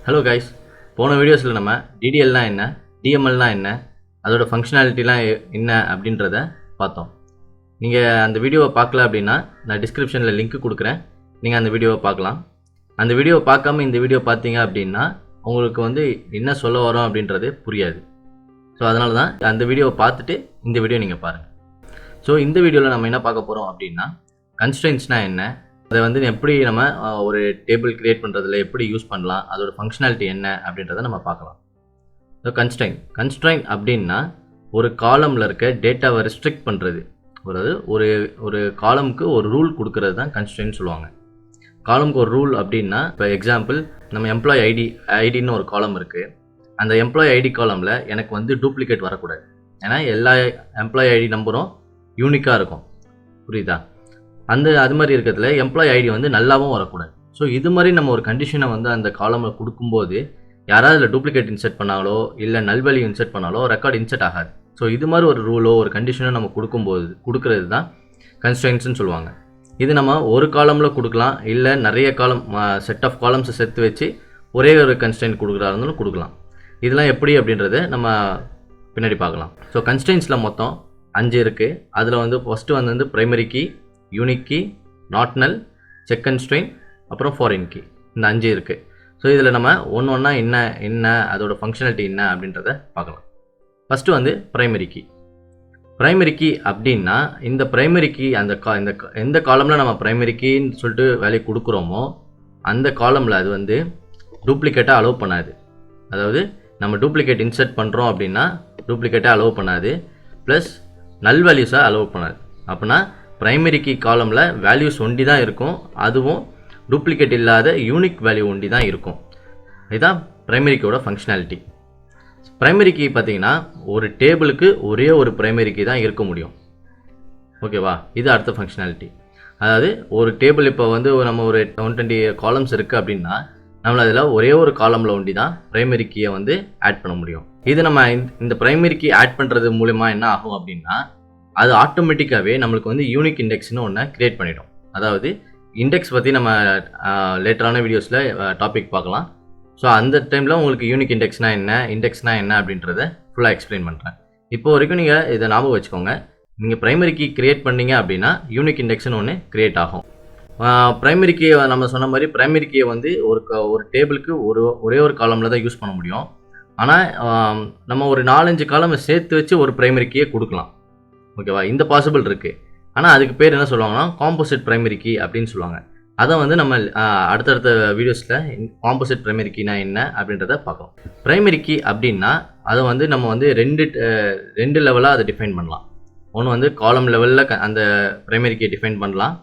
Hello guys, போன வீடியோஸில் நம்ம டிடிஎல்னால் என்ன, டிஎம்எல்னால் என்ன, அதோட ஃபங்க்ஷனாலிட்டிலாம் என்ன அப்படின்றத பார்த்தோம். நீங்கள் அந்த வீடியோவை பார்க்கல அப்படின்னா நான் டிஸ்கிரிப்ஷனில் லிங்க் கொடுக்குறேன், நீங்கள் அந்த வீடியோவை பார்க்கலாம். அந்த வீடியோவை பார்க்காம இந்த வீடியோ பார்த்தீங்க அப்படின்னா உங்களுக்கு வந்து என்ன சொல்ல வரோம் அப்படின்றது புரியாது. ஸோ அதனால தான் அந்த வீடியோவை பார்த்துட்டு இந்த வீடியோ நீங்கள் பாருங்கள். ஸோ இந்த வீடியோவில் நம்ம என்ன பார்க்க போகிறோம் அப்படின்னா கன்ஸ்ட்ரெயின்ட்ஸ்னால் என்ன, அதை வந்து எப்படி நம்ம ஒரு டேபிள் கிரியேட் பண்ணுறதுல எப்படி யூஸ் பண்ணலாம், அதோட ஃபங்க்ஷனாலிட்டி என்ன அப்படின்றத நம்ம பார்க்கலாம். ஸோ கன்ஸ்ட்ரெயின்ட் அப்படின்னா ஒரு காலமில் இருக்க டேட்டாவை ரெஸ்ட்ரிக்ட் பண்ணுறது, அதாவது ஒரு காலமுக்கு ஒரு ரூல் கொடுக்கறது தான் கன்ஸ்ட்ரெயின்ட் சொல்லுவாங்க. காலமுக்கு ஒரு ரூல் அப்படின்னா, இப்போ எக்ஸாம்பிள் நம்ம எம்ப்ளாய் ஐடின்னு ஒரு காலம் இருக்குது. அந்த எம்ப்ளாய் ஐடி காலமில் எனக்கு வந்து டூப்ளிகேட் வரக்கூடாது, ஏன்னா எல்லா எம்ப்ளாய் ஐடி நம்பரும் யூனிக்காக இருக்கும், புரியுதா? அது மாதிரி இருக்கிறதுல எம்ப்ளாய் ஐடி வந்து நல்லாவும் வரக்கூடாது. ஸோ இது மாதிரி நம்ம ஒரு கண்டிஷனை வந்து அந்த காலமில் கொடுக்கும்போது யாராவது அதில் டூப்ளிகேட் இன்செர்ட் பண்ணாலோ இல்லை நல்வழி இன்செர்ட் பண்ணாலோ ரெக்கார்டு இன்செர்ட் ஆகாது. ஸோ இது மாதிரி ஒரு ரூலோ ஒரு கண்டிஷனோ நம்ம கொடுக்கறது தான் கன்ஸ்ட்ரெயின்ட்ஸ்னு சொல்லுவாங்க. இது நம்ம ஒரு காலமில் கொடுக்கலாம், இல்லை நிறைய காலம் செட் ஆஃப் காலம்ஸை சேர்த்து வச்சு ஒரே ஒரு கன்ஸ்ட்ரெயின்ட் கொடுக்குறா இருந்தாலும் கொடுக்கலாம். இதெல்லாம் எப்படி அப்படின்றத நம்ம பின்னாடி பார்க்கலாம். ஸோ கன்ஸ்ட்ரெயின்ட்ஸில் மொத்தம் 5 இருக்குது. அதில் வந்து ஃபஸ்ட்டு வந்து primary key, unique key, not null, check constraint, அப்புறம் ஃபாரின் கீ, இந்த 5 இருக்குது. ஸோ இதில் நம்ம ஒன்றா என்ன அதோட ஃபங்க்ஷனாலிட்டி என்ன அப்படின்றத பார்க்கலாம். ஃபஸ்ட்டு வந்து ப்ரைமரி கீ அப்படின்னா இந்த ப்ரைமரி கீ எந்த காலமில் நம்ம ப்ரைமரி கீன்னு சொல்லிட்டு வேல்யூ கொடுக்குறோமோ அந்த காலமில் அது வந்து டூப்ளிகேட்டாக அலோவ் பண்ணாது. அதாவது நம்ம டூப்ளிகேட் இன்சர்ட் பண்ணுறோம் அப்படின்னா டூப்ளிகேட்டாக அலோவ் பண்ணாது, ப்ளஸ் நல் வேல்யூஸாக அலோவ் பண்ணாது. அப்படின்னா ப்ரைமரி கீ காலமில் வேல்யூஸ் ஒண்டி தான் இருக்கும், அதுவும் டூப்ளிகேட் இல்லாத யூனிக் வேல்யூ ஒண்டி தான் இருக்கும். இதுதான் ப்ரைமரி கீயோட ஃபங்க்ஷனாலிட்டி. ப்ரைமரி கீ பார்த்தீங்கன்னா ஒரு டேபிளுக்கு ஒரே ஒரு ப்ரைமரி கீ தான் இருக்க முடியும், ஓகேவா? இது அடுத்த ஃபங்க்ஷனாலிட்டி. அதாவது ஒரு டேபிள் இப்போ வந்து நம்ம ஒரு 120 காலம்ஸ் இருக்குது அப்படின்னா நம்மள அதில் ஒரே ஒரு காலமில் ஒண்டி தான் ப்ரைமரி கீயை வந்து ஆட் பண்ண முடியும். இது நம்ம இந்த ப்ரைமரி கீ ஆட் பண்ணுறது மூலமா என்ன ஆகும் அப்படின்னா அது ஆட்டோமேட்டிக்காகவே நம்மளுக்கு வந்து யூனிக் இண்டெக்ஸ்னு ஒன்று கிரியேட் பண்ணிடும். அதாவது இண்டெக்ஸ் பற்றி நம்ம லேட்டரான வீடியோஸில் டாபிக் பார்க்கலாம். ஸோ அந்த டைமில் உங்களுக்கு யூனிக் இண்டெக்ஸ்னா என்ன அப்படின்றத ஃபுல்லாக எக்ஸ்பிளைன் பண்ணுறேன். இப்போ வரைக்கும் நீங்கள் இதை ஞாபகம் வச்சுக்கோங்க. நீங்கள் ப்ரைமரி கீ கிரியேட் பண்ணீங்க அப்படின்னா யூனிக் இண்டெக்ஸ்னு ஒன்று கிரியேட் ஆகும். ப்ரைமரி கீ நம்ம சொன்ன மாதிரி ப்ரைமரி கீயை வந்து ஒரு டேபிளுக்கு ஒரே ஒரு காலமில் தான் யூஸ் பண்ண முடியும். ஆனால் நம்ம ஒரு 4-5 காலமை சேர்த்து வச்சு ஒரு ப்ரைமரி கீயை கொடுக்கலாம், ஓகேவா? இந்த பாசிபிள் இருக்குது. ஆனால் அதுக்கு பேர் என்ன சொல்லுவாங்கன்னா காம்போசிட் ப்ரைமரி கீ அப்படின்னு சொல்லுவாங்க. அதை வந்து நம்ம அடுத்தடுத்த வீடியோஸில் காம்போசிட் ப்ரைமரி கீனா என்ன அப்படின்றத பார்க்கலாம். ப்ரைமரி கீ அப்படின்னா அதை வந்து நம்ம வந்து ரெண்டு லெவலாக அதை டிஃபைன் பண்ணலாம். ஒன்று வந்து காலம் லெவலில் அந்த ப்ரைமரி கீயை டிஃபைன் பண்ணலாம்,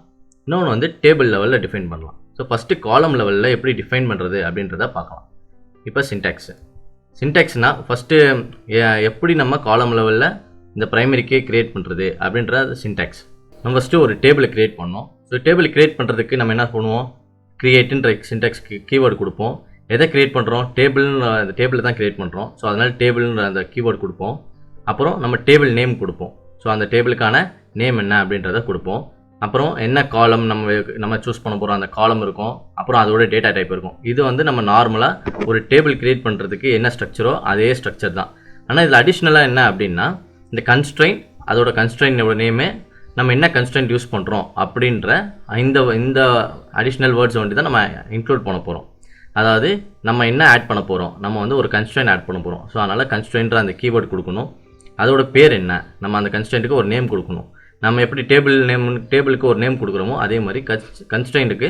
இன்னொன்று வந்து டேபிள் லெவலில் டிஃபைன் பண்ணலாம். ஸோ ஃபஸ்ட்டு காலம் லெவலில் எப்படி டிஃபைன் பண்ணுறது அப்படின்றத பார்க்கலாம். இப்போ சின்டாக்ஸ்னால் ஃபஸ்ட்டு எப்படி நம்ம காலம் லெவலில் இந்த ப்ரைமரி கீயை கிரியேட் பண்ணுறது அப்படின்றது சின்டாக்ஸ். நம்ம ஃபஸ்ட்டு ஒரு டேபிளை கிரியேட் பண்ணோம். ஸோ டேபிள் கிரியேட் பண்ணுறதுக்கு நம்ம என்ன பண்ணுவோம், கிரியேட்டுன்ற சின்டாக்ஸ் கீவேர்டு கொடுப்போம். எதை கிரியேட் பண்ணுறோம், அந்த டேபிளை தான் கிரியேட் பண்ணுறோம். ஸோ அதனால் டேபிள்ன்ற அந்த கீவேர்டு கொடுப்போம். அப்புறம் நம்ம டேபிள் நேம் கொடுப்போம். ஸோ அந்த டேபிளுக்கான நேம் என்ன அப்படின்றத கொடுப்போம். அப்புறம் என்ன காலம் நம்ம சூஸ் பண்ண போகிறோம் அந்த காலம் இருக்கும். அப்புறம் அதோட டேட்டா டைப் இருக்கும். இது வந்து நம்ம நார்மலாக ஒரு டேபிள் கிரியேட் பண்ணுறதுக்கு என்ன ஸ்ட்ரக்சரோ அதே ஸ்ட்ரக்சர் தான். ஆனால் இதில் அடிஷ்னலாக என்ன அப்படின்னா இந்த கன்ஸ்ட்ரெயின்ட், அதோட கன்ஸ்ட்ரெயினோட நேமு, நம்ம என்ன கன்ஸ்ட்ரெயின்ட் யூஸ் பண்ணுறோம் அப்படின்ற இந்த அடிஷ்னல் வேர்ட்ஸ் வந்து தான் நம்ம இன்க்ளூட் பண்ண போகிறோம். அதாவது நம்ம என்ன ஆட் பண்ண போகிறோம், நம்ம வந்து ஒரு கன்ஸ்ட்ரெயின்ட் ஆட் பண்ண போகிறோம். ஸோ அதனால் கன்ஸ்ட்ரெயின்ற அந்த கீவேர்டு கொடுக்கணும். அதோட பேர் என்ன, நம்ம அந்த கன்ஸ்ட்ரெயின்ட்டுக்கு ஒரு நேம் கொடுக்கணும். நம்ம எப்படி டேபிளுக்கு ஒரு நேம் கொடுக்குறோமோ அதே மாதிரி கன்ஸ்ட்ரெயின்ட்டுக்கு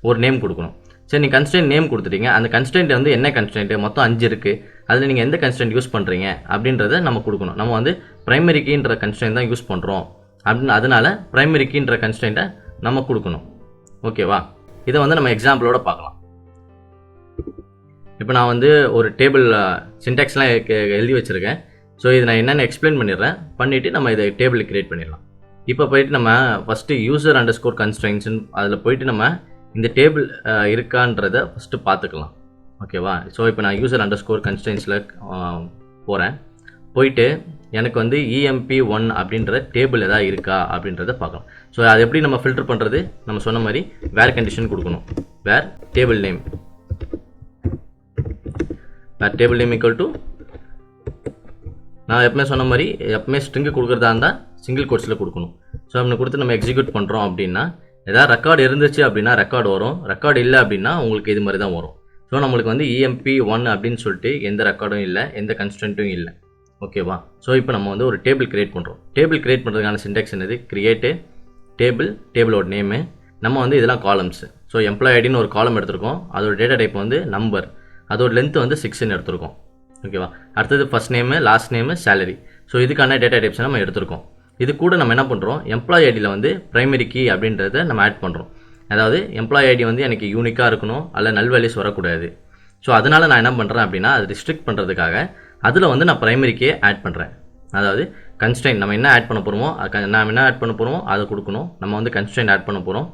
ஒரு நேம் கொடுக்கணும். சரி, நீங்கள் கன்ஸ்ட்ரெயின்ட் நேம் கொடுத்துட்டீங்க. அந்த கன்ஸ்ட்ரெயின்ட் வந்து என்ன கன்ஸ்ட்ரெயின்ட், மொத்தம் 5 இருக்குது. அதில் நீங்கள் எந்த கன்ஸ்ட்ரெயின்ட் யூஸ் பண்ணுறீங்க அப்படின்றத நம்ம கொடுக்கணும். நம்ம வந்து ப்ரைமரி கீன்ற கன்ஸ்ட்ரெயின்ட் தான் யூஸ் பண்ணுறோம் அப்படின்னு, அதனால ப்ரைமரி கீன்ற கன்ஸ்ட்ரெயின்ட்டை நம்ம கொடுக்கணும், ஓகேவா? இதை வந்து நம்ம எக்ஸாம்பிளோட பார்க்கலாம். இப்போ நான் வந்து ஒரு டேபிள் சின்டாக்ஸ்லாம் எழுதி வச்சுருக்கேன். ஸோ இதை நான் என்னென்ன எக்ஸ்பிளைன் பண்ணிவிட்டு நம்ம இதை டேபிள் கிரியேட் பண்ணிடலாம். இப்போ போயிட்டு நம்ம ஃபஸ்ட்டு user_constraints அதில் போயிட்டு நம்ம இந்த டேபிள் இருக்கான்றதை ஃபஸ்ட்டு பார்த்துக்கலாம், ஓகேவா? ஸோ இப்போ நான் user_constraintsல போகிறேன். போயிட்டு எனக்கு வந்து emp1 அப்படின்ற டேபிள் எதாவது இருக்கா அப்படின்றத பார்க்கலாம். ஸோ அது எப்படி நம்ம ஃபில்டர் பண்ணுறது, நம்ம சொன்ன மாதிரி வேர் கண்டிஷன் கொடுக்கணும். Where table name table name equal to நான் எப்பவுமே சொன்ன மாதிரி எப்பவுமே ஸ்ட்ரிங்கு கொடுக்குறதா இருந்தால் சிங்கிள் கோட்ஸில் கொடுக்கணும். ஸோ அப்படி கொடுத்து நம்ம எக்ஸிக்யூட் பண்ணுறோம் அப்படின்னா ஏதாவது ரெக்கார்டு இருந்துச்சு அப்படின்னா ரெக்கார்டு வரும், ரெக்கார்டு இல்லை அப்படின்னா உங்களுக்கு இது மாதிரி தான் வரும். ஸோ நம்மளுக்கு வந்து EMP1 அப்படின்னு சொல்லிட்டு எந்த ரெக்கார்டும் இல்லை, எந்த கன்ஸ்டன்ட்டும் இல்லை. ஓகேவா? ஸோ இப்போ நம்ம வந்து ஒரு டேபிள் கிரியேட் பண்ணுறோம். டேபிள் கிரியேட் பண்ணுறதுக்கான சின்டெக்ஸ் என்னது? கிரியேட்டு டேபிள், டேபிளோட நேமு, நம்ம வந்து இதெல்லாம் காலம்ஸு. ஸோ எம்ப்ளாய் ஐடின்னு ஒரு காலம் எடுத்திருக்கோம், அதோட டேட்டா டைப் வந்து நம்பர், அதோட லென்த் வந்து 6ன்னு எடுத்திருக்கோம். ஓகேவா? அடுத்தது first name, last name, salary. So இதுக்கான டேட்டா டைப்ஸ் நம்ம எடுத்திருக்கோம். இது கூட நம்ம என்ன பண்ணுறோம், எம்ப்ளாய் ஐடியில் வந்து பிரைமரி கீ அப்படின்றத நம்ம ஆட் பண்ணுறோம். அதாவது எம்ப்ளாய் ஐடி வந்து எனக்கு யூனிக்காக இருக்கணும், அல்ல நல் வேல்யூஸ் வரக்கூடாது. ஸோ அதனால் நான் என்ன பண்ணுறேன் அப்படின்னா அது ரிஸ்ட்ரிக்ட் பண்ணுறதுக்காக அதில் வந்து நான் பிரைமரி கீயை ஆட் பண்ணுறேன். அதாவது கன்ஸ்ட்ரெயின்ட் நம்ம என்ன ஆட் பண்ண போகிறோமோ நாம் என்ன ஆட் பண்ண போகிறோமோ அதை கொடுக்கணும். நம்ம வந்து கன்ஸ்ட்ரெயின்ட் ஆட் பண்ண போகிறோம்.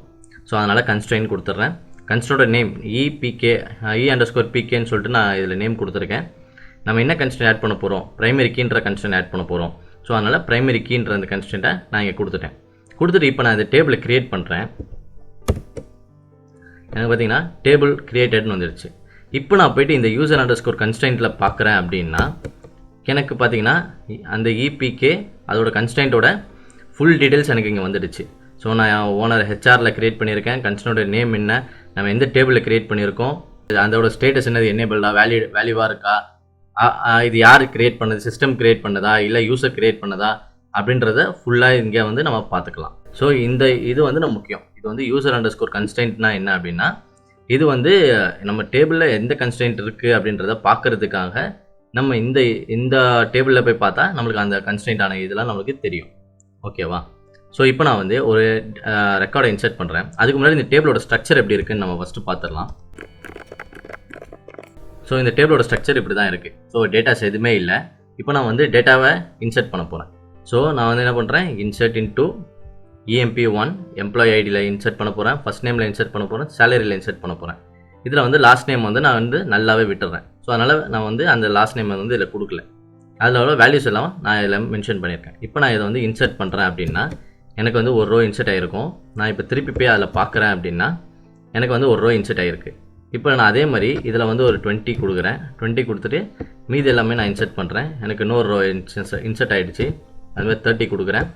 ஸோ அதனால் கன்ஸ்ட்ரெயின்ட் கொடுத்துட்றேன். கன்ஸ்ட்ரோட நேம் EPK_PKன்னு சொல்லிட்டு நான் இதில் நேம் கொடுத்துருக்கேன். நம்ம என்ன கன்ஸ்ட்ரெயின்ட் ஆட் பண்ண போகிறோம், பிரைமரி கீன்ற கன்ஸ்ட்ரெயின்ட் ஆட் பண்ண போகிறோம். ஸோ அதனால் பிரைமரி கீன்ற அந்த கன்ஸ்ட்ரெயின்ட்டை நான் இங்கே கொடுத்துட்டேன். கொடுத்துட்டு இப்போ நான் இந்த டேபிளை க்ரியேட் பண்ணுறேன். எனக்கு பார்த்தீங்கன்னா டேபிள் க்ரியேட்டட்னு வந்துடுச்சு. இப்போ நான் போய்ட்டு இந்த யூசர் அண்டர்ஸ்கோர் கன்ஸ்ட்ரெயின்ட்டில் பார்க்குறேன் அப்படின்னா எனக்கு பார்த்தீங்கன்னா அந்த EPK அதோட கன்ஸ்ட்ரெயின்ட்டோட ஃபுல் டீட்டெயில்ஸ் எனக்கு இங்கே வந்துடுச்சு. ஸோ நான் ஓனர் ஹெச்ஆரில் க்ரியேட் பண்ணியிருக்கேன். கன்ஸ்ட்ரெயினோட நேம் என்ன, நம்ம எந்த டேபிளில் க்ரியேட் பண்ணியிருக்கோம், அதோட ஸ்டேட்டஸ் என்னது, என்னேபிள்டா, வேல்யூவாக இருக்கா, இது யார் க்ரியேட் பண்ணது, சிஸ்டம் க்ரியேட் பண்ணதா இல்லை யூசர் க்ரியேட் பண்ணதா அப்படின்றத ஃபுல்லாக இங்கே வந்து நம்ம பார்த்துக்கலாம். ஸோ இது வந்து நம்ம முக்கியம். இது வந்து யூசர் அண்டர்ஸ்கோர் கன்ஸ்ட்ரெயின்ட்னா என்ன அப்படின்னா இது வந்து நம்ம டேபிளில் எந்த கன்ஸ்ட்ரெயின்ட் இருக்குது அப்படின்றத பார்க்கறதுக்காக நம்ம இந்த டேபிளில் போய் பார்த்தா நம்மளுக்கு அந்த கன்ஸ்ட்ரெயின்டான இதெல்லாம் நம்மளுக்கு தெரியும். ஓகேவா? ஸோ இப்போ நான் வந்து ஒரு ரெக்கார்டை இன்சர்ட் பண்ணுறேன். அதுக்கு முன்னாடி இந்த டேபிளோட ஸ்ட்ரக்சர் எப்படி இருக்குன்னு நம்ம ஃபஸ்ட்டு பார்த்துடலாம். ஸோ இந்த டேபிளோட ஸ்ட்ரக்சர் இப்படி தான் இருக்குது. ஸோ டேட்டாஸ் எதுவுமே இல்லை. இப்போ நான் வந்து டேட்டாவை இன்சர்ட் பண்ண போகிறேன். ஸோ நான் வந்து என்ன பண்ணுறேன், இன்சர்ட் இன்டூ EMP1 எம்ப்ளாய் ஐடியில் இன்சர்ட் பண்ண போகிறேன், ஃபஸ்ட் நேமில் இன்சர்ட் பண்ண போகிறேன், சேலரியில் இன்சர்ட் பண்ண போகிறேன். இதில் வந்து லாஸ்ட் நேம் வந்து நான் வந்து நல்லாவே விட்டுறேன். ஸோ அதனால் நான் வந்து அந்த லாஸ்ட் நேம் வந்து இதில் கொடுக்கல. அதில் உள்ள வேல்யூஸ் எல்லாம் நான் இதில் மென்ஷன் பண்ணியிருக்கேன். இப்போ நான் இதை வந்து இன்சர்ட் பண்ணுறேன் அப்படின்னா எனக்கு வந்து ஒரு ரோ இன்சர்ட் ஆகிருக்கும். நான் இப்போ திருப்பி போய் அதில் பார்க்குறேன் அப்படின்னா எனக்கு வந்து ஒரு ரோ இன்சர்ட் ஆகிருக்கு. இப்போ நான் அதே மாதிரி இதில் வந்து ஒரு 20 கொடுக்குறேன். 20 கொடுத்துட்டு மீதி எல்லாமே நான் இன்சர்ட் பண்ணுறேன். எனக்கு இன்னொரு ரோ இன்சர்ட் ஆகிடுச்சு. அதுமாதிரி 30 கொடுக்குறேன்,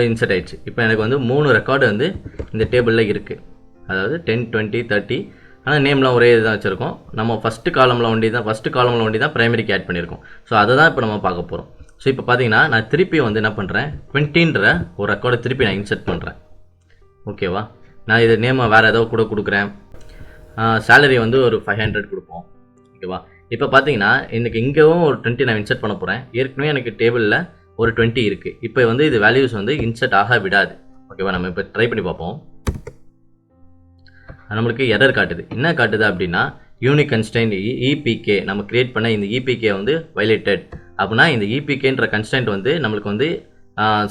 இன்சர்ட் ஆகிடுச்சு. இப்போ எனக்கு வந்து 3 ரெக்கார்டு வந்து இந்த டேபிளில் இருக்குது. அதாவது 10, 20, 30. ஆனால் நேம்லாம் ஒரே இதுதான் வச்சுருக்கோம். நம்ம ஃபஸ்ட்டு காலமில் ஒண்டி தான் ப்ரைமரிக்கு ஆட் பண்ணியிருக்கோம். ஸோ அதை தான் இப்போ நம்ம பார்க்க போகிறோம். ஸோ இப்போ பார்த்தீங்கன்னா நான் திருப்பி வந்து என்ன பண்ணுறேன், 20ன்ற ஒரு ரெக்கார்டை திருப்பி நான் இன்சர்ட் பண்ணுறேன். ஓகேவா? நான் இது நேமை வேறு ஏதோ கூட கொடுக்குறேன். சேலரி வந்து ஒரு 500 கொடுப்போம். ஓகேவா? இப்போ பார்த்தீங்கன்னா எனக்கு இங்கேவும் ஒரு 20 நான் இன்சர்ட் பண்ண போகிறேன். ஏற்கனவே எனக்கு டேபிளில் ஒரு 20 இருக்குது. இப்போ வந்து இது வேல்யூஸ் வந்து இன்சர்ட் ஆக விடாது. ஓகேவா? நம்ம இப்போ ட்ரை பண்ணி பார்ப்போம். நம்மளுக்கு எரர் காட்டுது. என்ன காட்டுது அப்படின்னா யூனிக் கன்ஸ்ட்ரெயின்ட் EPK நம்ம கிரியேட் பண்ண இந்த EPK வந்து வயலேட்டட் அப்படின்னா இந்த EPKன்ற கன்ஸ்ட்ரெயின்ட் வந்து நம்மளுக்கு வந்து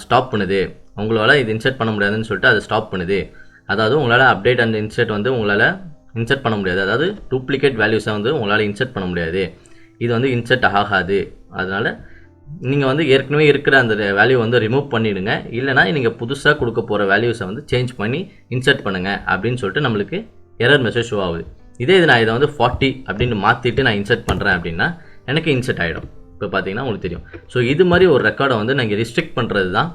ஸ்டாப் பண்ணுது. உங்களால் இது இன்சர்ட் பண்ண முடியாதுன்னு சொல்லிட்டு அதை ஸ்டாப் பண்ணுது. அதாவது உங்களால் அப்டேட் அண்ட் இன்சர்ட் வந்து உங்களால் இன்சர்ட் பண்ண முடியாது. அதாவது டூப்ளிகேட் வேல்யூஸை வந்து உங்களால் இன்சர்ட் பண்ண முடியாது. இது வந்து இன்சர்ட் ஆகாது. அதனால் நீங்கள் வந்து ஏற்கனவே இருக்கிற அந்த வேல்யூ வந்து ரிமூவ் பண்ணிவிடுங்க. இல்லைனா நீங்கள் புதுசாக கொடுக்க போகிற வேல்யூஸை வந்து சேஞ்ச் பண்ணி இன்சர்ட் பண்ணுங்கள் அப்படின்னு சொல்லிட்டு நம்மளுக்கு எரர் மெசேஜ் ஷோ ஆகுது. இதே இது நான் இதை வந்து 40 அப்படின்னு மாற்றிட்டு நான் இன்சர்ட் பண்ணுறேன் அப்படின்னா எனக்கு இன்சர்ட் ஆகிடும். இப்போ பார்த்தீங்கன்னா உங்களுக்கு தெரியும். ஸோ இது மாதிரி ஒரு ரெக்கார்டை வந்து நீங்கள் ரிஸ்ட்ரிக்ட் பண்ணுறது தான்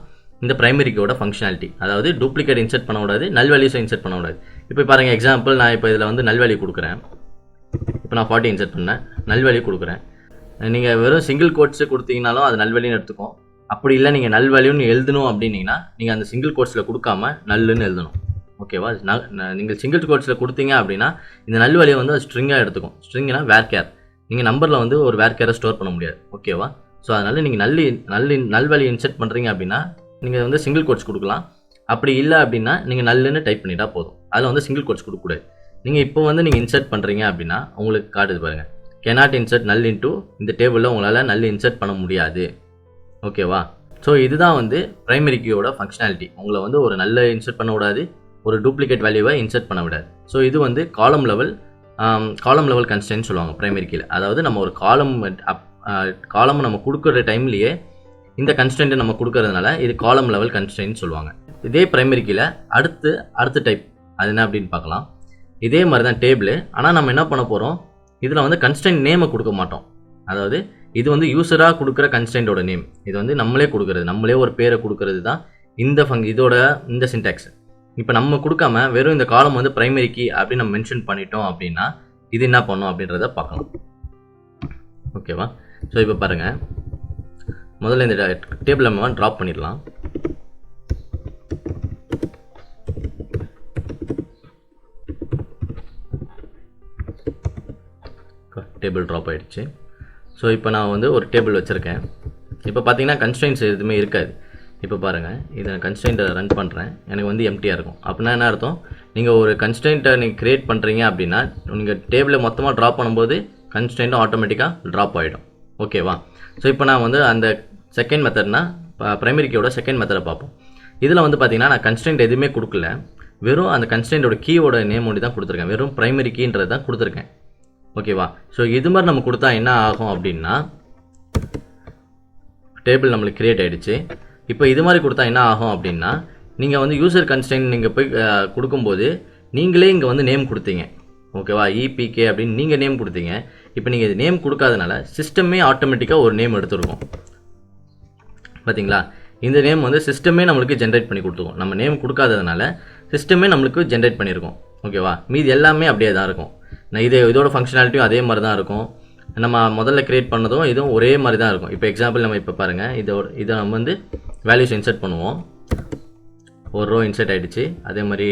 இந்த பிரைமரிக்கோட ஃபங்க்ஷனாலிட்டி. அதாவது டூப்ளிகேட் இன்சர்ட் பண்ணக்கூடாது, நல் வேல்யூஸை இன்சர்ட் பண்ணக்கூடாது. இப்போ பாருங்கள் எக்ஸாம்பிள், நான் இப்போ இதில் வந்து நல் வேல்யூ கொடுக்குறேன். இப்போ நான் 40 இன்சர்ட் பண்ணேன், நல் வேல்யூ கொடுக்குறேன். நீங்கள் வெறும் சிங்கிள் கோட்ஸு கொடுத்தீங்கனாலும் அது நல் வேல்யூன்னு எடுத்துக்கும். அப்படி இல்லை நீங்கள் நல் வேல்யூன்னு எழுதணும் அப்படின்னீங்கன்னா நீங்கள் அந்த சிங்கிள் கோட்ஸில் கொடுக்காம நல்லுன்னு எழுதணும். ஓகேவா? நீங்கள் சிங்கிள் கோட்ஸில் கொடுத்தீங்க அப்படின்னா இந்த நல் வேல்யூ வந்து ஸ்ட்ரிங்காக எடுத்துக்கும். ஸ்ட்ரிங்னா வேர்கேர். நீங்கள் நம்பரில் வந்து ஒரு வேர்கேரை ஸ்டோர் பண்ண முடியாது. ஓகேவா? ஸோ அதனால் நீங்கள் நல் வேல்யூ இன்சர்ட் பண்ணுறீங்க அப்படின்னா நீங்கள் வந்து சிங்கிள் கோட்ஸ் கொடுக்கலாம். அப்படி இல்லை அப்படின்னா நீங்கள் நல்லுன்னு டைப் பண்ணிட்டா போதும். அதில் வந்து சிங்கிள் கோட்ஸ் கொடுக்கக்கூடாது. நீங்கள் இப்போ வந்து நீங்கள் இன்சர்ட் பண்ணுறீங்க அப்படின்னா உங்களுக்கு காட்டுது பாருங்கள், cannot insert null into இந்த டேபிளில் உங்களால் null insert பண்ண முடியாது. ஓகேவா? ஸோ இதுதான் வந்து பிரைமரி கீயோட ஃபங்க்ஷனாலிட்டி. உங்களை வந்து ஒரு நல்ல இன்சர்ட் பண்ண விடாது, ஒரு டூப்ளிகேட் வேல்யூவை இன்சர்ட் பண்ண விடாது. ஸோ இது வந்து காலம் லெவல் கன்ஸ்ட்ரெயின்ட் சொல்லுவாங்க பிரைமரி கீயில். அதாவது நம்ம ஒரு காலம் நம்ம கொடுக்குற டைம்லேயே இந்த கன்ஸ்ட்ரெயின்ட்டை நம்ம கொடுக்கறதுனால இது காலம் லெவல் கன்ஸ்ட்ரெயின்ட் சொல்லுவாங்க. இதே பிரைமரி கீயில் அடுத்த டைப் அது என்ன அப்படின்னு பார்க்கலாம். இதே மாதிரி தான் டேபிள். ஆனால் நம்ம என்ன பண்ண போகிறோம், இதில் வந்து கன்ஸ்ட்ரெயின்ட் நேமை கொடுக்க மாட்டோம். அதாவது இது வந்து யூசராக கொடுக்குற கன்ஸ்ட்ரெயின்டோட நேம். இது வந்து நம்மளே கொடுக்குறது, நம்மளே ஒரு பேரை கொடுக்கறது தான் இதோட இந்த சின்டாக்ஸ். இப்போ நம்ம கொடுக்காம வெறும் இந்த காலம் வந்து பிரைமரி கீ அப்படின்னு நம்ம மென்ஷன் பண்ணிட்டோம் அப்படின்னா இது என்ன பண்ணும் அப்படின்றத பார்க்கலாம். ஓகேவா? ஸோ இப்போ பாருங்கள், முதல்ல இந்த டேபிள் நம்ம ட்ராப் பண்ணிடலாம். டேபிள் ட்ராப் ஆகிடுச்சு. ஸோ இப்போ நான் வந்து ஒரு டேபிள் வச்சுருக்கேன். இப்போ பார்த்தீங்கன்னா கன்ஸ்ட்ரெயின்ஸ் எதுவுமே இருக்காது. இப்போ பாருங்கள், இதை கன்ஸ்ட்ரெயின்ட்டை ரன் பண்ணுறேன், எனக்கு வந்து எம்டியாக இருக்கும். அப்படின்னா என்ன அர்த்தம்? நீங்கள் ஒரு கன்ஸ்ட்ரெயின்ட்டை நீங்கள் க்ரியேட் பண்ணுறீங்க அப்படின்னா நீங்கள் டேபிளை மொத்தமாக ட்ராப் பண்ணும்போது கன்ஸ்ட்ரெயின்ட்டும் ஆட்டோமேட்டிக்காக ட்ராப் ஆகிடும். ஓகேவா? ஸோ இப்போ நான் வந்து அந்த செகண்ட் மெத்தட்னா பிரைமரி கீயோட செகண்ட் மெத்தடை பார்ப்போம். இதில் வந்து பார்த்தீங்கன்னா நான் கன்ஸ்ட்ரெயின்ட் எதுவுமே கொடுக்கல, வெறும் அந்த கன்ஸ்ட்ரெயின்ட்டோட கீயோட நேம் ஒன்று தான் கொடுத்துருக்கேன். வெறும் பிரைமரி கீன்றது தான் கொடுத்துருக்கேன். ஓகேவா? ஸோ இது மாதிரி நம்ம கொடுத்தா என்ன ஆகும் அப்படின்னா டேபிள் நம்மளுக்கு கிரியேட் ஆகிடுச்சு. இப்போ இது மாதிரி கொடுத்தா என்ன ஆகும் அப்படின்னா நீங்கள் வந்து யூசர் கன்ஸ்ட்ரெயின்ட் நீங்கள் போய் கொடுக்கும்போது நீங்களே இங்கே வந்து நேம் கொடுத்தீங்க. ஓகேவா? இபிகே அப்படின்னு நீங்கள் நேம் கொடுத்தீங்க. இப்போ நீங்கள் இது நேம் கொடுக்காதனால சிஸ்டமே ஆட்டோமேட்டிக்காக ஒரு நேம் எடுத்துருக்கோம். பார்த்தீங்களா? இந்த நேம் வந்து சிஸ்டமே நம்மளுக்கு ஜென்ரேட் பண்ணி கொடுத்துருக்கோம். நம்ம நேம் கொடுக்காததுனால சிஸ்டமே நம்மளுக்கு ஜென்ரேட் பண்ணியிருக்கோம். ஓகேவா? மீது எல்லாமே அப்படியே தான் இருக்கும். இதோட ஃபங்க்ஷனாலிட்டியும் அதே மாதிரி தான் இருக்கும். நம்ம முதல்ல கிரியேட் பண்ணதும் இதுவும் ஒரே மாதிரி தான் இருக்கும். இப்போ எக்ஸாம்பிள் நம்ம இப்போ பாருங்கள், இதை நம்ம வந்து வேல்யூஸ் இன்சர்ட் பண்ணுவோம். ஒரு ரோ இன்சர்ட் ஆகிடுச்சு. அதே மாதிரி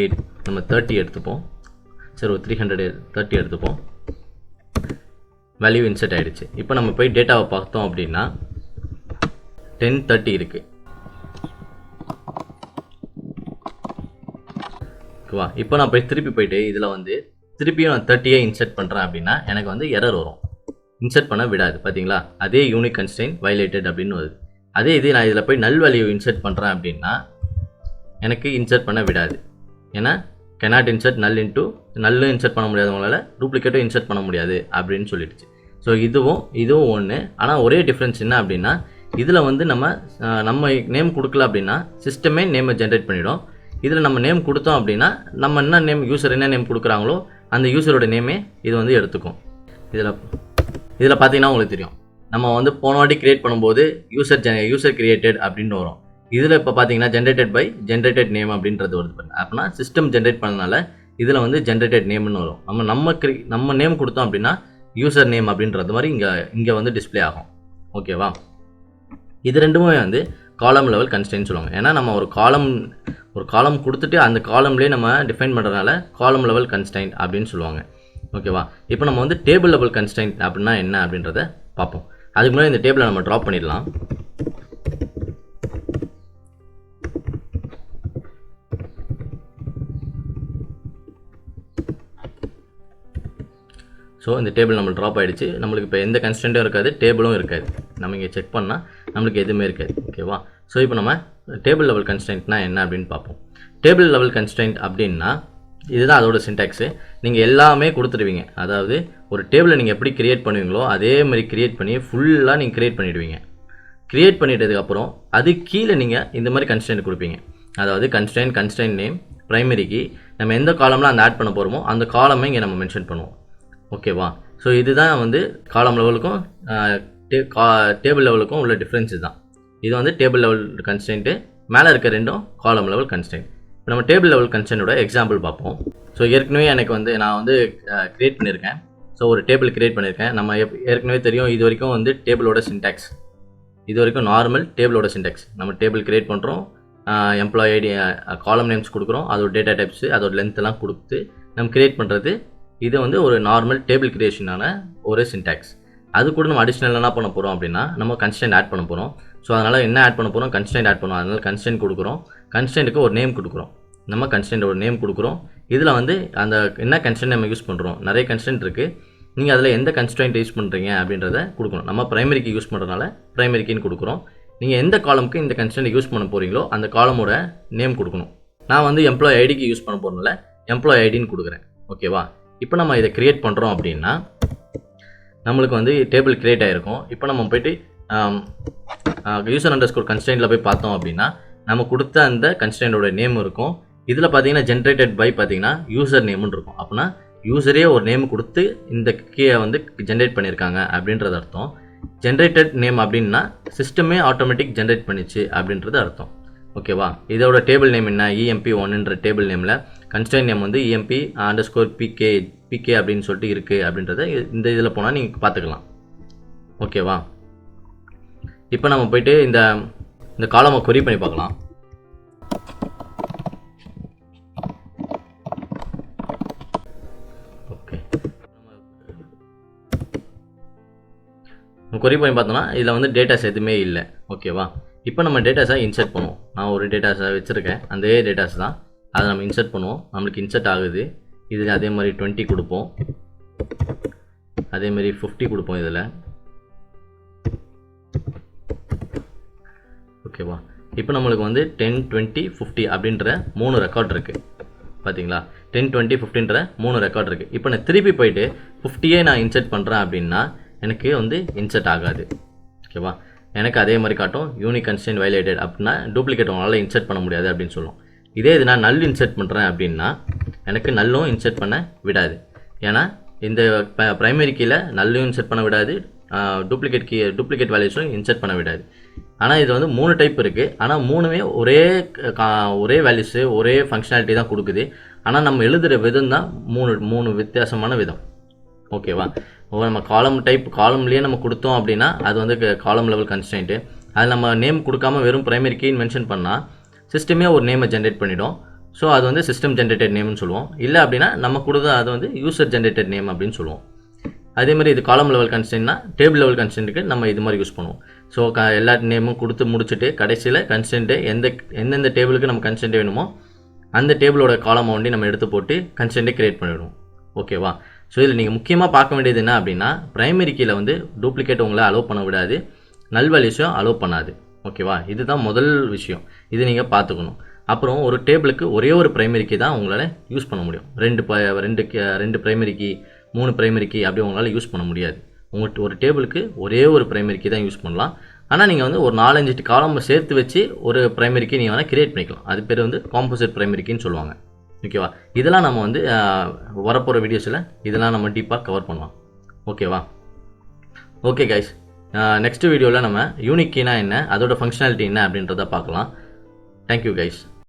நம்ம 30 எடுத்துப்போம். சரி, ஒரு 330 எடுத்துப்போம். வேல்யூ இன்சர்ட் ஆகிடுச்சு. இப்போ நம்ம போய் டேட்டாவை பார்த்தோம் அப்படின்னா 1030 இருக்குது. ஓகேவா? இப்போ நான் போய் திருப்பி போயிட்டு இதில் வந்து திருப்பியும் நான் 30 இன்சர்ட் பண்ணுறேன் அப்படின்னா எனக்கு வந்து எரர் வரும், இன்சர்ட் பண்ண விடாது. பார்த்தீங்களா? அதே யூனிக் கன்ஸ்ட்ரெயின்ட் வயலேட்டட் அப்படின்னு வருது. அதே இது நான் இதில் போய் நல் வேல்யூ இன்சர்ட் பண்ணுறேன் அப்படின்னா எனக்கு இன்சர்ட் பண்ண விடாது. ஏன்னா cannot insert null into நல்லும் இன்சர்ட் பண்ண முடியாதவங்களால டூப்ளிகேட்டும் இன்சர்ட் பண்ண முடியாது அப்படின்னு சொல்லிடுச்சு. ஸோ இதுவும் ஒன்று. ஆனால் ஒரே டிஃப்ரென்ஸ் என்ன அப்படின்னா இதில் வந்து நம்ம நேம் கொடுக்கல அப்படின்னா சிஸ்டமே நேமை ஜென்ரேட் பண்ணிடும். இதில் நம்ம நேம் கொடுத்தோம் அப்படின்னா நம்ம என்ன நேம் யூசர் என்ன நேம் கொடுக்குறாங்களோ அந்த யூசரோட நேமே இது வந்து எடுத்துக்கும். இதில் பார்த்தீங்கன்னா உங்களுக்கு தெரியும், நம்ம வந்து போன வாட்டி கிரியேட் பண்ணும்போது யூசர் கிரியேட்டட் அப்படின்னு வரும். இதில் இப்போ பார்த்தீங்கன்னா ஜென்ரேட்டட் நேம் அப்படின்றது வருது பாருங்க. அப்படின்னா சிஸ்டம் ஜென்ரேட் பண்ணனால இதில் வந்து ஜென்ரேட்டட் நேம்னு வரும். நம்ம நேம் கொடுத்தோம் அப்படின்னா யூசர் நேம் அப்படின்றது மாதிரி இங்கே வந்து டிஸ்பிளே ஆகும். ஓகேவா? இது ரெண்டுமே வந்து காலம் லெவல் கன்ஸ்ட்ரெயின்ட் சொல்லுவாங்க. ஏன்னா நம்ம ஒரு காலம் கொடுத்துட்டு அந்த காலம்லேயே நம்ம டிஃபைன் பண்ணுறதுனால காலம் லெவல் கன்ஸ்ட்ரெயின்ட் அப்படின்னு சொல்லுவாங்க. ஓகேவா? இப்போ நம்ம வந்து டேபிள் லெவல் கன்ஸ்ட்ரெயின்ட் அப்படின்னா என்ன அப்படின்றத பார்ப்போம். அதுக்கு முன்னாடி இந்த டேபிளை நம்ம ட்ராப் பண்ணிடலாம். ஸோ இந்த டேபிள் நம்ம ட்ராப் ஆகிடுச்சு. நம்மளுக்கு இப்போ எந்த கன்ஸ்ட்ரெயின்ட்டும் இருக்காது, டேபிளும் இருக்காது. நம்ம இங்கே செக் பண்ணால் நம்மளுக்கு எதுவுமே இருக்காது. ஓகேவா? ஸோ இப்போ நம்ம டேபிள் லெவல் கன்ஸ்ட்ரெயின்ட்னா என்ன அப்படின்னு பார்ப்போம். டேபிள் லெவல் கன்ஸ்ட்ரெயின்ட் அப்படின்னா இதுதான் அதோட சின்டாக்ஸு. நீங்கள் எல்லாமே கொடுத்துடுவீங்க. அதாவது ஒரு டேபிளை நீங்கள் எப்படி கிரியேட் பண்ணுவீங்களோ அதே மாதிரி கிரியேட் பண்ணி ஃபுல்லாக நீங்கள் கிரியேட் பண்ணிவிடுவீங்க. கிரியேட் பண்ணிட்டதுக்கப்புறம் அது கீழே நீங்கள் இந்த மாதிரி கன்ஸ்ட்ரெயின்ட் கொடுப்பீங்க. அதாவது கன்ஸ்ட்ரெயின்ட் நேம், பிரைமரி கீ, நம்ம எந்த காலம்லாம் அந்த ஆட் பண்ண போகிறோமோ அந்த காலமே இங்கே நம்ம மென்ஷன் பண்ணுவோம். ஓகேவா? ஸோ இதுதான் வந்து காலம் லெவலுக்கும் டேபிள் லெவலுக்கும் உள்ள டிஃப்ரென்ஸ் தான். இது வந்து டேபிள் லெவல் கன்ஸ்ட்ரெயின்ட்டு, மேலே இருக்க ரெண்டும் காலம் லெவல் கன்ஸ்ட்ரெயின்ட். இப்போ நம்ம டேபிள் லெவல் கன்ஸ்ட்ரெயினோட எக்ஸாம்பிள் பார்ப்போம். ஸோ ஏற்கனவே நான் வந்து கிரியேட் பண்ணியிருக்கேன். ஸோ ஒரு டேபிள் கிரியேட் பண்ணியிருக்கேன். நம்ம ஏற்கனவே தெரியும், இது வரைக்கும் வந்து டேபிளோட சின்டாக்ஸ், இது வரைக்கும் நார்மல் டேபிளோட சின்டாக்ஸ். நம்ம டேபிள் கிரியேட் பண்ணுறோம், எம்ப்ளாயி ஐடி, காலம் நேம்ஸ் கொடுக்குறோம், அதோட டேட்டா டைப்ஸு, அதோட லென்த்லாம் கொடுத்து நம்ம கிரியேட் பண்ணுறது. இது வந்து ஒரு நார்மல் டேபிள் கிரியேஷனான ஒரு சின்டாக்ஸ். அது கூட நம்ம அடிஷ்னல் என்ன பண்ண போகிறோம் அப்படின்னா நம்ம கன்ஸ்ட்ரெயின்ட் ஆட் பண்ண போகிறோம். ஸோ அதனால் என்ன ஆட் பண்ண போகிறோம்? கன்ஸ்ட்ரெயின்ட் ஆட் பண்ணுவோம். அதனால் கன்ஸ்ட்ரெயின்ட் கொடுக்குறோம், கன்ஸ்ட்ரெயின்ட்டுக்கு ஒரு நேம் கொடுக்குறோம். நம்ம கன்ஸ்ட்ரெயின்ட் ஒரு நேம் கொடுக்குறோம். இதில் வந்து அந்த என்ன கன்ஸ்ட்ரெயின்ட் நம்ம யூஸ் பண்ணுறோம், நிறைய கன்ஸ்ட்ரெயின்ட் இருக்குது. நீங்கள் அதில் எந்த கன்ஸ்ட்ரெயின்ட் யூஸ் பண்ணுறீங்க அப்படின்றத கொடுக்கணும். நம்ம பிரைமரிக்கு யூஸ் பண்ணுறதுனால பிரைமரிக்குன்னு கொடுக்குறோம். நீங்கள் எந்த காலமுக்கு இந்த கன்ஸ்ட்ரெயின்ட் யூஸ் பண்ண போகிறீங்களோ அந்த காலமோட நேம் கொடுக்கணும். நான் வந்து எம்ப்ளாயி ஐடிக்கு யூஸ் பண்ண போகிறதுனால எம்ப்ளாயி ஐடின்னு கொடுக்குறேன். ஓகேவா? இப்போ நம்ம இதை கிரியேட் பண்ணுறோம் அப்படின்னா நம்மளுக்கு வந்து டேபிள் கிரியேட் ஆகிருக்கும். இப்போ நம்ம போய்ட்டு யூசர் அண்டர்ஸ்கோர் கன்ஸ்ட்ரெயின்ட்டில் போய் பார்த்தோம் அப்படின்னா நம்ம கொடுத்த அந்த கன்ஸ்ட்ரெயின்ட்டோட நேம் இருக்கும். இதில் பார்த்தீங்கன்னா ஜென்ரேட்டட் பை பார்த்தீங்கன்னா யூசர் நேம்னு இருக்கும். அப்படின்னா யூசரே ஒரு நேம் கொடுத்து இந்த கீயை வந்து ஜென்ரேட் பண்ணியிருக்காங்க அப்படின்றது அர்த்தம். ஜென்ரேட்டட் நேம் அப்படின்னா சிஸ்டமே ஆட்டோமேட்டிக் ஜென்ரேட் பண்ணிச்சு அப்படின்றது அர்த்தம். ஓகேவா? இதோட டேபிள் நேம் என்ன? EMP1ன்ற டேபிள் நேமில் கன்ஸ்ட்ரெயின்ட் நேம் வந்து EMP_PK அப்படின்னு சொல்லிட்டு இருக்குது அப்படின்றத இந்த இதில் போனால் நீங்கள் பார்த்துக்கலாம். ஓகேவா? இப்போ நம்ம போயிட்டு இந்த காலமை கொரி பண்ணி பார்க்கலாம். ஓகே, கொரி பண்ணி பார்த்தோம்னா இதில் வந்து டேட்டாஸ் எதுவுமே இல்லை. ஓகேவா? இப்போ நம்ம டேட்டாஸை இன்சர்ட் பண்ணுவோம். நான் ஒரு டேட்டாஸை வச்சுருக்கேன், அந்த டேட்டாஸ் தான். அதை நம்ம இன்சர்ட் பண்ணுவோம். நம்மளுக்கு இன்சர்ட் ஆகுது. இதில் அதே மாதிரி 20 கொடுப்போம், அதே மாதிரி 50 கொடுப்போம் இதில். ஓகேவா? இப்போ நம்மளுக்கு வந்து 10, 20, 50 அப்படின்ற 3 ரெக்கார்ட் இருக்குது. பார்த்தீங்களா? 10, 20, 50ன்ற 3 ரெக்கார்ட் இருக்குது. இப்போ நான் திருப்பி போயிட்டு 50யே நான் இன்சர்ட் பண்ணுறேன் அப்படின்னா எனக்கு வந்து இன்சர்ட் ஆகாது. ஓகேவா? எனக்கு அதே மாதிரி காட்டும், யூனிக் கன்ஸ்ட்ரெயின்ட் வயலேட்டட் அப்படின்னா டூப்ளிகேட் உங்களால் இன்சர்ட் பண்ண முடியாது அப்படின்னு சொல்லுவோம். இதே இது நான் நல் இன்சர்ட் பண்ணுறேன் அப்படின்னா எனக்கு நல்லும் இன்சர்ட் பண்ண விடாது. ஏன்னா இந்த ப்ரைமரி கீயில் நல்லும் இன்சர்ட் பண்ண விடாது, டூப்ளிகேட் வேல்யூஸும் இன்சர்ட் பண்ண விடாது. ஆனால் இது வந்து 3 டைப் இருக்குது. ஆனால் 3மே ஒரே வேல்யூஸு ஒரே ஃபங்க்ஷனாலிட்டி தான் கொடுக்குது. ஆனால் நம்ம எழுதுகிற விதம் தான் 3 வித்தியாசமான விதம். ஓகேவா? நம்ம காலம்லேயே நம்ம கொடுத்தோம் அப்படின்னா அது வந்து காலம் லெவல் கன்ஸ்ட்ரெயின்ட்டு. அது நம்ம நேம் கொடுக்காம வெறும் ப்ரைமரி கீன்னு மென்ஷன் பண்ணால் சிஸ்டமே ஒரு நேமை ஜென்ரேட் பண்ணிடும். ஸோ அது வந்து சிஸ்டம் ஜென்ரேட்டட் நேம்னு சொல்லுவோம். இல்லை அப்படின்னா நம்ம கொடுத்த அது வந்து யூசர் ஜென்ரேட்டட் நேம் அப்படின்னு சொல்லுவோம். அதே மாதிரி இது காலம் லெவல் கன்ஸ்ட்ரெயின்ட்னா டேபிள் லெவல் கன்ஸ்ட்ரெயின்ட்டுக்கு நம்ம இது மாதிரி யூஸ் பண்ணுவோம். ஸோ எல்லா நேமும் கொடுத்து முடிச்சுட்டு கடைசியில் கன்ஸ்ட்ரெயின்ட்டு எந்தெந்த டேபிளுக்கு நம்ம கன்ஸ்ட்ரெயின்ட் வேணுமோ அந்த டேபிளோட காலமை ஒண்டி நம்ம எடுத்து போட்டு கன்ஸ்ட்ரெயின்ட்டை கிரியேட் பண்ணிவிடுவோம். ஓகேவா? ஸோ இதில் நீங்கள் முக்கியமாக பார்க்க வேண்டியது என்ன அப்படின்னா ப்ரைமரி கீயில் வந்து டூப்ளிகேட் உங்களை அலோவ் பண்ண விடாது, நல் வேல்யூஸும் அலோவ் பண்ணாது. ஓகேவா? இதுதான் முதல் விஷயம். இது நீங்கள் பார்த்துக்கணும். அப்புறம் ஒரு டேபிளுக்கு ஒரே ஒரு ப்ரைமரி கீ தான் உங்களால் யூஸ் பண்ண முடியும். ரெண்டு ப்ரைமரி கீ 3 ப்ரைமரி கீ அப்படி உங்களால் யூஸ் பண்ண முடியாது. ஒரு டேபிளுக்கு ஒரே ஒரு ப்ரைமரி கீ தான் யூஸ் பண்ணலாம். ஆனால் நீங்கள் வந்து ஒரு 4-5 காலம் சேர்த்து வச்சு ஒரு ப்ரைமரி கீ நீங்கள் வேணால் கிரியேட் பண்ணிக்கலாம். அது பேர் வந்து காம்போசிட் ப்ரைமரி கீன்னு சொல்லுவாங்க. ஓகேவா? இதெல்லாம் நம்ம வந்து வரப்போகிற வீடியோஸில் இதெல்லாம் நம்ம டீப்பாக கவர் பண்ணலாம். ஓகேவா? ஓகே கைஸ், நெக்ஸ்ட் வீடியோவில் நம்ம யூனிக் கீனா என்ன, அதோட ஃபங்க்ஷனாலிட்டி என்ன அப்படின்றத பார்க்கலாம். Thank you guys.